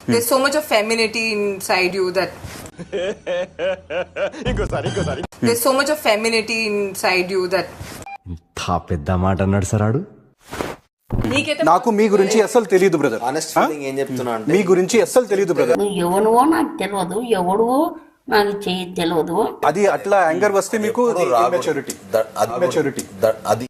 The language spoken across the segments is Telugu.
There's so much of femininity inside you that. There's so much of femininity inside you that. పెద్ద మాట అన్నాడు సార్ ఆడు. నాకు మీ గురించి అస్సలు తెలియదు బ్రదర్. ఆనెస్ట్ ఫీలింగ్ ఏం చెప్తున్నా అంటే మీ గురించి అస్సలు తెలియదు బ్రదర్. ఎవనువో నాకు తెలియదు, ఎవడువో నాకు తెలియదు. అది అట్లా యాంగర్ వస్తే మీకు మెచ్యూరిటీ అది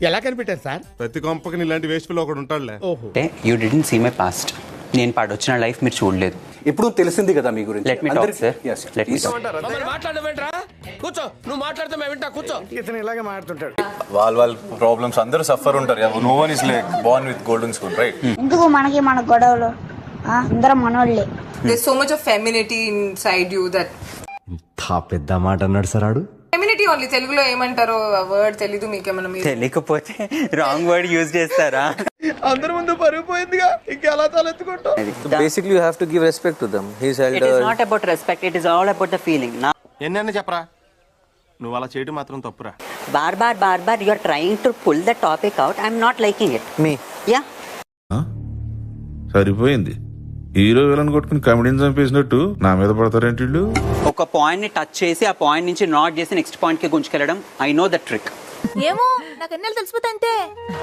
ఎలా కనిపెట్టారు సార్? ప్రతి కొంపకి ఇలాంటి వేస్ట్ పిల్ల ఒకడు ఉంటాడులే. అంటే you didn't see my past. నేను పాడొచ్చిన లైఫ్ మీరు చూడలేదు. ఇప్పుడు తెలిసింది కదా మీ గురించి. Let me talk sir. Let me talk. మాట్లాడవేంట్రా? కూర్చో, నువ్వు మాట్లాడితే మేము వింటా. కూర్చో. ఇతను ఇలాగే మాట్లాడుతుంటాడు. వాళ్ళ ప్రాబ్లమ్స్ అందరూ సఫర్ ఉంటారు. No one is like born with golden spoon, right? ఎందుకు మన గొడవలు? అందరం మనోళ్ళే. There's so much of femininity inside you that. పెద్ద మాట అన్నాడు సార్ ఆడు. Femininity only. తెలుగులో ఏమంటారో వర్డ్ తెలీదు మీకేమన్నా? మీరు తెలియకపోతే రాంగ్ వర్డ్ యూజ్ చేస్తారా? అందరి ముందు పరుగు పోయిందిగా, ఇంకెలా తలెత్తుకుంటావు? Basically you have to give respect to them. He's elder. It is not about respect, it is all about the feeling. ఎన్నైనా చెప్పరా, నువ్వు అలా చేయడం మాత్రం తప్పురా. Bar you are trying to pull the topic out. I'm not liking it. Me. Yeah. సరిపోయింది. హీరో విలన్ కొట్టుకుని కమెడీని చంపేసినట్టు నా మీద పడతారేంటి వీళ్ళు? ఒక పాయింట్ ని టచ్ చేసి ఆ పాయింట్ నుంచి నాట్ చేసి నెక్స్ట్ పాయింట్ కి గుంజుకెళ్ళడం. I know the trick. ఏమో నాకు ఎన్నెలు తెలిసిపోతా అంతే.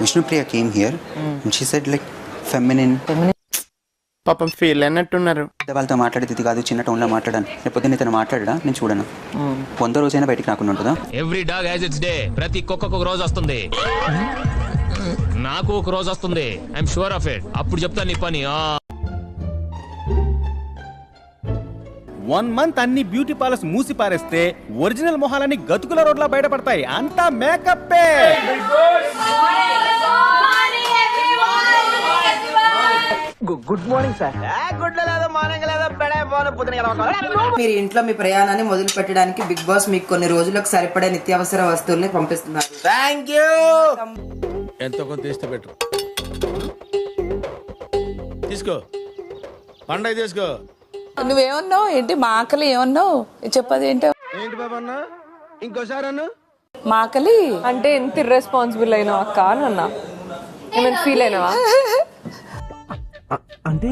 Vishnupriya came here and she said like feminine. పాపం ఫీల్ అన్నట్టున్నారు. వాళ్ళతో మాట్లాడేది ఇది కాదు, చిన్న టోన్ లో మాట్లాడాను. లేకపోతే నేను తను మాట్లాడా నేను చూడను. 100 రోజైనా బయటికి రాకుండా ఉంటుందా? Every dog has its day. ప్రతి కుక్కకు ఒక రోజు వస్తుంది, నాకు ఒక రోజు వస్తుంది. I'm sure of it. అప్పుడు చెప్తాను నీ పని. 1 month అన్ని బ్యూటీ పార్లర్స్ మూసి పారేస్తే ఒరిజినల్ మొహాలన్నీ గతుకుల రోడ్ల బయటపడతాయి. అంతా మేకప్పే. Good morning sir. గుడ్ లేదా మార్నింగ్ లేదా బడే పోన పొద్దున. మీరు ఇంట్లో మీ ప్రయాణాన్ని మొదలు పెట్టడానికి బిగ్ బాస్ మీకు కొన్ని రోజులకు సరిపడే నిత్యావసర వస్తువుల్ని పంపిస్తున్నారు. థాంక్యూ. ఎంతో కొంత తీస్తే బెటర్. తీసుకో, పండగ తీసుకో. నువ్వేమన్నావు ఏంటి? మా ఆకలి ఏమన్నావు? చెప్పది ఏంటో. ఏంటి బాబా అన్న? ఇంకోసారి అన్న. మా ఆకలి అంటే ఎంత ఇర్రెస్పాన్సిబుల్ అయినా అక్క అన్న ఏమైనా ఫీల్ అయినావా? అంటే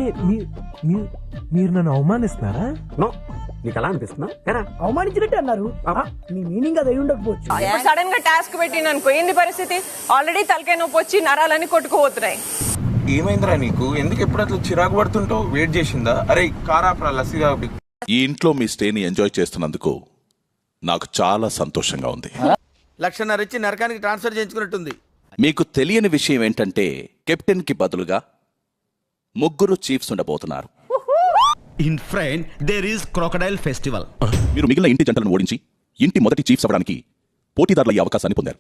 మీరు నన్ను అవమానిస్తున్నారా? నీకు అలా అనిపిస్తున్నా? అవమానించినట్టు అన్నారు. మీ మీనింగ్ అది అయి ఉండకపోవచ్చు. ఇప్పుడు సడన్ గా టాస్క్ పెట్టిన అనుకో, ఏంది పరిస్థితి? ఆల్రెడీ తలకాయ నొప్పి వచ్చి నరాలని కొట్టుకుపోతున్నాయి. ఏమైందిరా నీకు? ఎందుకు ఎప్పుడు అట్లా చిరాకు పడుతుంటావు? వెయిట్ చేసిందా? అరే కారాప్రా లస్సీగా. ఈ ఇంట్లో మీ స్టేని ఎంజాయ్ చేస్తున్నందుకు నాకు చాలా సంతోషంగా ఉంది. 1,00,000 ఇచ్చి నరకానికి ట్రాన్స్ఫర్ చేయించుకున్నట్టుంది. మీకు తెలియని విషయం ఏంటంటే కెప్టెన్ కి బదులుగా 3 చీఫ్స్ ఉండబోతున్నారు. In France there is crocodile festival. మీరు మిగిలిన ఇంటి జంటలను ఓడించి ఇంటి మొదటి చీఫ్స్ అవ్వడానికి పోటీదారుల అవకాశాన్ని పొందారు.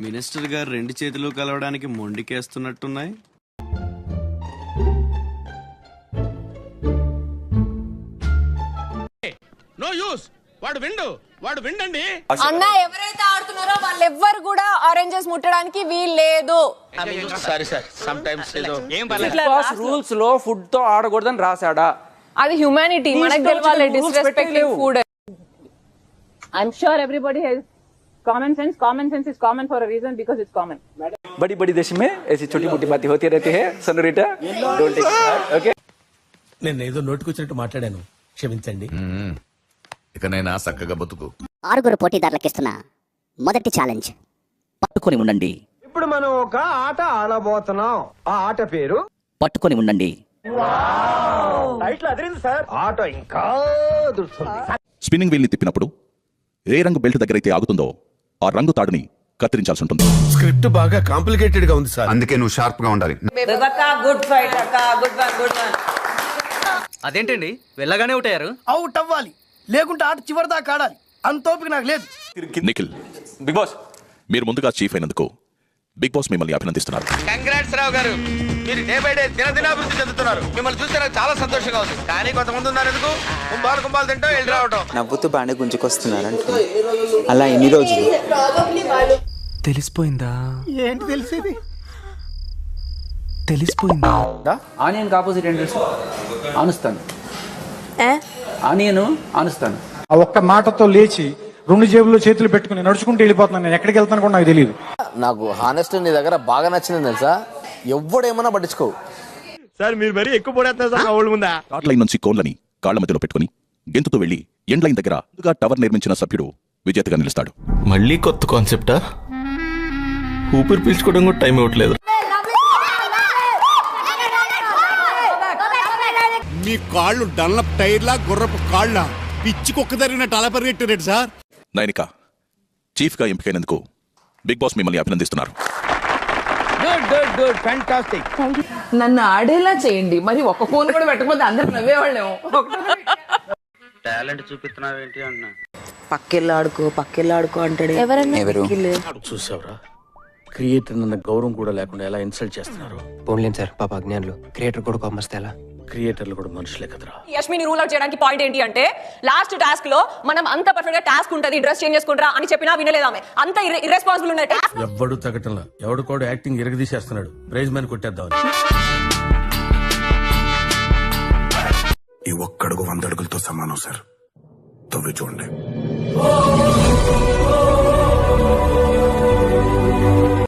మినిస్టర్ గారు 2 చేతులు కలవడానికి మొండికేస్తున్నట్టున్నాయి. No use. వాడు విండండి. అన్న ఎవరైతే ఆడుతున్నారో వాళ్ళెవ్వరు కూడా ఆరెంజెస్ ముట్టడానికి వీలు లేదు. సారీ సార్, సమ్ టైమ్స్ ఏదో రూల్స్ లో ఫుడ్ తో ఆడకూడదని రాసాడా? అది హ్యూమానిటీ. మనకు తెలవాలి disrespecting food. I'm sure everybody has common sense. Common sense is common for a reason because it's common. बड़ी बड़ी देश में ऐसी छोटी मोटी बातें होती रहती है. सनोरिटा डोंट टेक इट. ओके, నేను ఏదో నోటుకొచ్చినట్టు మాట్లాడాను, క్షమించండి. ఇకనైనా చక్కగా బతుకు. 6 పోటీదారులకు ఇస్తున్న మొదటి ఛాలెంజ్ పట్టుకొని ఉండండి. ఇప్పుడు మనం ఒక ఆట ఆడబోతున్నాం. ఆ ఆట పేరు పట్టుకొని ఉండండి. టైటిల్ అదిరింది సార్. ఆట ఇంకా దుస్తుంది. స్పిన్నింగ్ వీల్ ని తిప్పినప్పుడు ఏ రంగు బెల్ట్ దగ్గర అయితే ఆగుతుందో ఆ రంగు తాడుని కత్తిరించాల్సి ఉంటుంది. స్క్రిప్ట్ బాగా కాంప్లికేటెడ్ గా ఉంది సార్. అందుకే నువ్వు షార్ప్ గా ఉండాలి. గుడ్ ఫైట్ అక్క. Good one. అదేంటండి వెళ్ళగానే అవుట్ అయ్యారు? అవుట్ అవ్వాలి, లేకుంటే ఆట చివరి దాకా ఆడాలి. అంత ఓపిక నాకు లేదు. నిఖిల్, బిగ్ బాస్ మీరు ముందుగా చీఫ్ అయినందుకు బిగ్ బాస్ మిమ్మల్ని అభినందిస్తున్నారు. కంగ్రాట్స్ రావు గారు. మీరు డే బై డే దినదినాభివృద్ధి చెందుతున్నారు. మిమ్మల్ని చూస్తే నాకు చాలా సంతోషంగా ఉంది. కానీ కొంతమంది ఉన్నారు ఎందుకు కుంభాలు తింటూ వెళ్ళి రావటం. నవ్వుతూ బాగానే గుంజుకొస్తున్నారంట. అలా ఎన్ని రోజులు? తెలిసిపోయిందా? ఏంటి తెలిసేది? తెలిసిపోయిందా? ఆనియన్ ఆపోజిట్ ఏంటి? ఆనుస్తాను. ఆనియన్ ఆనుస్తాను. ఆ ఒక్క మాటతో లేచి 2 జేబుల్లో చేతులు పెట్టుకుని నడుచుకుంటూ వెళ్ళిపోతున్నాను. నేను ఎక్కడికి వెళ్తాను కూడా నాకు తెలియదు. నాకు హానెస్ట్ నీ దగ్గర బాగా నచ్చింది తెలుసా? ఎవడేమన్నా పట్టించుకో. సార్ మీరు మరీ ఎక్కువ పడేస్తున్నారు సార్ మా ఊళ్ళ ముందా. స్టార్ట్ లైన్ నుంచి కోన్లని కాళ్ల మధ్యలో పెట్టుకుని గెంతుతో వెళ్లి ఎండ్ లైన్ దగ్గర ముందుగా టవర్ నిర్మించిన సభ్యుడు విజేతగా నిలుస్తాడు. మళ్ళీ కొత్త కాన్సెప్టా? ఊపిరి పీల్చుకోవడం కూడా టైం ఇవ్వట్లేదు. మీ కాళ్ళు డన్లప్ టైర్లా గుర్రపు కాళ్ళ పిచ్చి కుక్క జరిగినట్టు అలా పరిగెట్టారు సార్. నయనిక చీఫ్ గా ఎంపికైనందుకు బిగ్ బాస్ మిమ్మల్ని అభినందిస్తున్నారు. నన్ను ఆడేలా చేయండి, మరి ఒక ఫోన్ కూడా పెట్టకపోతే అందరు నవ్వేవాళ్ళేమో. టాలెంట్ చూపిస్తున్నావేంటి అన్న. పక్కెళ్ళాడుకో అంటాడు. ఎవరు చూసావురా, క్రియేటర్ అన్న గౌరవం కూడా లేకుండా ఎలా ఇన్సల్ట్ చేస్తున్నారు. పోన్లేండి సార్, పాప అజ్ఞానులు క్రియేటర్ కూడా కొమ్మస్తే ఎలా? క్రియేటర్లు కూడా మనుషులే కదరా. యష్మిని రూల్ అవుట్ చేయడానికి పాయింట్ ఏంటి అంటే, లాస్ట్ టాస్క్ లో మనం అంత పర్ఫెక్ట్ గా టాస్క్ ఉంటది, డ్రెస్ చేంజ్ చేసుకుంటారా అని చెప్పినా వినలేదామె. అంత ఇర్రెస్పాన్సిబుల్ ఉన్న టాస్క్. ఎవ్వడు తగ్గటంలా, ఎవడు కూడా యాక్టింగ్ ఎరగదీసేస్తున్నాడు. ప్రైజ్ మ్యాన్ కొట్టేద్దాం. ఈ ఒక్కడుగు 100 అడుగులతో సమానం సార్. తవ్వి చూడండి.